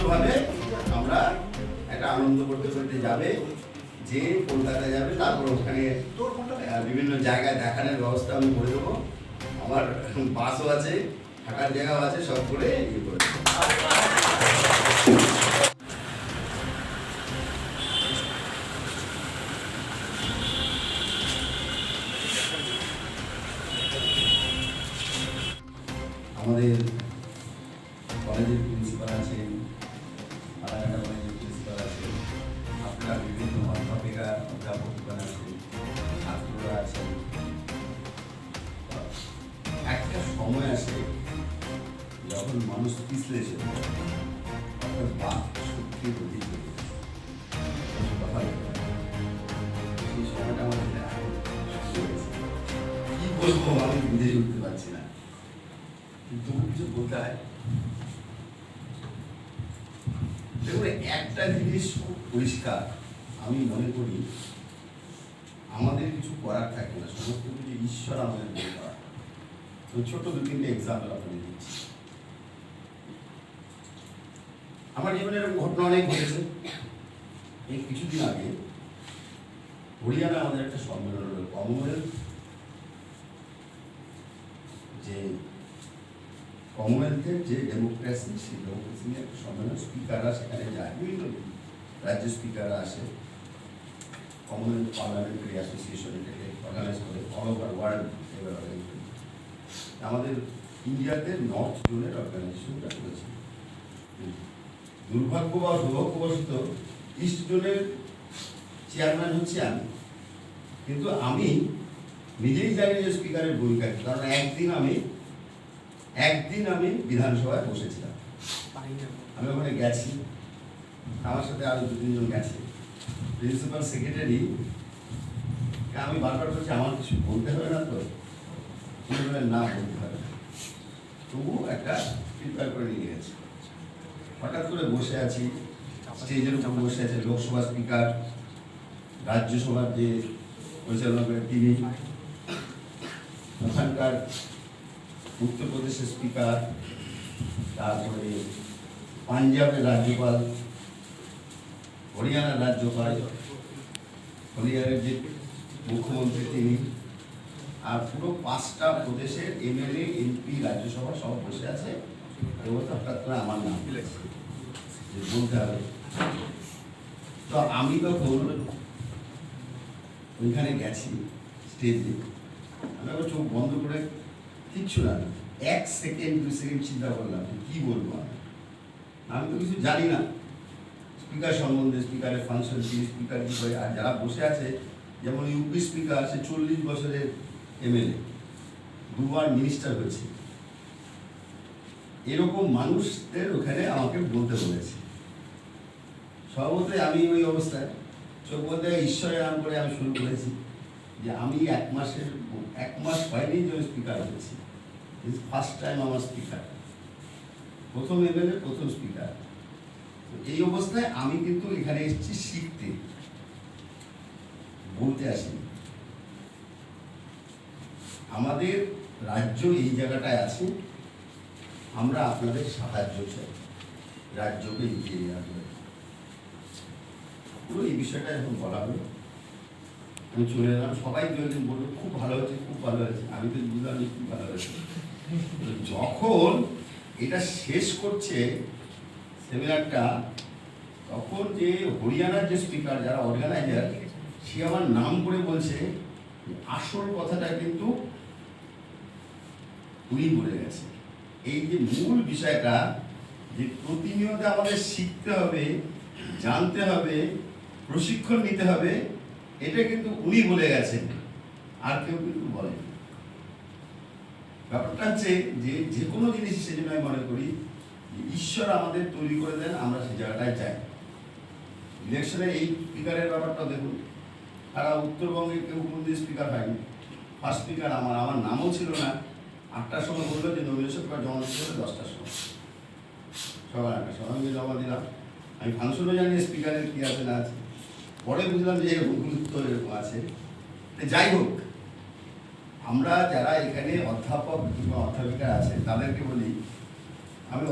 সুন্দরভাবে আমরা একটা আনন্দ করতে করতে যাবে, যে কলকাতা যাবে, তারপর ওখানে বিভিন্ন জায়গায় দেখানোর ব্যবস্থা আমি করে দেবো। আমার বাসও আছে, থাকার জায়গাও আছে, সব করে ইয়ে করে দেবো। আমাদের কলেজের প্রিন্সিপাল আছেন, আলাদা কলেজের প্রিন্সিপাল আছেন, আপনার বিভিন্ন অধ্যাপকগণ আছেন, ছাত্ররা আছেন। একটা সময় আসে যখন মানুষ পিছলে চলে যায়, অর্থাৎ বাক শক্তি অধিক হয়ে যায়। সেই সময়টা আমাদের কি বলবো আমি বুঝে উঠতে পারছি না, কিন্তু কিছু বলতে হয়। দেখুন, একটা জিনিস খুব পরিষ্কার, আমি মনে করি আমাদের কিছু করার থাকে না, সমস্ত কিছু ঈশ্বর আমাদের বলে করা। তো ছোট দু তিনটে এক্সাম্পল আপনাদের দিচ্ছি। আমার জীবনে এরকম ঘটনা অনেক ঘটেছে। এই কিছুদিন আগে হরিয়ানা আমাদের একটা সম্মেলন হলো, কমনওয়েলথ, যে কমনওয়েলথের যে ডেমোক্রেসি, সেই ডেমোক্রেসি নিয়ে একটা সম্মেলন, স্পিকাররা সেখানে যায়, বিভিন্ন রাজ্য স্পিকাররা আসে। কমনওয়েলথ পার্লামেন্টারি অ্যাসোসিয়েশন এটাকে অর্গানাইজ করে, অল ওভার ওয়ার্ল্ড এবার অর্গানাইজ করে। আমাদের ইন্ডিয়াতে নর্থ জোনের অর্গানাইজেশনটা করেছে। দুর্ভাগ্য বা সৌভাগ্যবশত ইস্ট জোনের চেয়ারম্যান হচ্ছে আমি, কিন্তু আমি নিজেই জানি যে স্পিকারের ভূমিকা কি। কারণ একদিন আমি বিধানসভায় বসেছিলাম, আমি ওখানে গেছি, আমার সাথে আরো দু তিনজন গেছে। প্রিন্সিপাল সেক্রেটারি, আমি বারবার বলছি আমার কিছু বলতে হবে না, তো না বলতে হবে, তবু একটা প্রিপেয়ার করে নিয়ে গেছে। হঠাৎ করে বসে আছি, স্টেজের উপর বসে আছে লোকসভা স্পিকার, রাজ্যসভার যে পরিচালনা করেন তিনি, ওখানকার উত্তরপ্রদেশের স্পিকার, তারপরে পাঞ্জাবের রাজ্যপাল, হরিয়ানার রাজ্যপাল, হরিয়ানার যে মুখ্যমন্ত্রী তিনি, আর পুরো 5টা প্রদেশের এমএলএ, এমপি, রাজ্যসভা সব বসে আছে। হঠাৎ করে আমার নাম বলতে হবে। তো আমি তখন ওইখানে গেছি স্টেজে, আমি আবার চোখ বন্ধ করে কিচ্ছু না, 1 সেকেন্ড 2 সেকেন্ড চিন্তা করলাম কি বলবো। আমি তো কিছু জানি না স্পিকার সম্বন্ধে, স্পিকারের ফাংশন কি, স্পিকার কি করে। আর যারা বসে আছে, যেমন ইউপি স্পিকার, সে 40 বছরের এমএলএ, 2বার মিনিস্টার হয়েছে, এরকম মানুষদের ওখানে আমাকে বলতে বলেছে। সর্বত্র আমি ওই অবস্থায় চোখ বলতে ঈশ্বরের নাম করে আমি শুরু করেছি যে আমি 1 মাস হয়নি যে স্পিকার হয়েছি, ফার্স্ট টাইম আমার স্পিকার, প্রথম এমএলএ, প্রথম স্পিকার। এই অবস্থায় আমি কিন্তু এখানে এসেছি শিখতে, বলতে আসিনি। আমাদের রাজ্য এই জায়গাটায় আছে, আমরা আপনাদের সাহায্য চাই রাজ্যকে এগিয়ে নেওয়ার জন্য। পুরো এই বিষয়টা এখন বলা হলো, আমি চলে এলাম। সবাই দুজন বললো খুব ভালো হয়েছে, খুব ভালো হয়েছে। আমি তো বুঝলাম খুব ভালো হয়েছে। যখন এটা শেষ করছে সেমিনারটা, তখন যে হরিয়ানার যে স্পিকার, যারা অর্গানাইজার, সে আমার নাম করে বলছে আসল কথাটা কিন্তু উনি বলে গেছে। এই যে মূল বিষয়টা, যে প্রতিনিয়ত আমাদের শিখতে হবে, জানতে হবে, প্রশিক্ষণ নিতে হবে, এটা কিন্তু উনি বলে গেছেন, আর কেউ কিন্তু বলেন। ব্যাপারটা হচ্ছে যে কোনো জিনিস, সেজন্য আমি মনে করি ঈশ্বর আমাদের তৈরি করে দেন, আমরা সেই জায়গাটায় যাই। ইলেকশনের এই স্পিকারের ব্যাপারটা দেখুন, তারা উত্তরবঙ্গে কেউ কোনোদিন স্পিকার হয়নি, ফার্স্ট স্পিকার আমার নামও ছিল না। 8টার সময় বললো যে নমিনেশন পেপার জমা দিতে হবে, 10টার সময়, সকাল 8টার সময় আমি জমা দিলাম। আমি ফাংশনও জানি স্পিকারের কী আছে না আছে, পরে বুঝলাম যে এরকম গুরুত্ব এরকম আছে। যাই হোক, আমরা যারা এখানে অধ্যাপক কিংবা অধ্যাপিকা আছে তাদেরকে বলি, আমি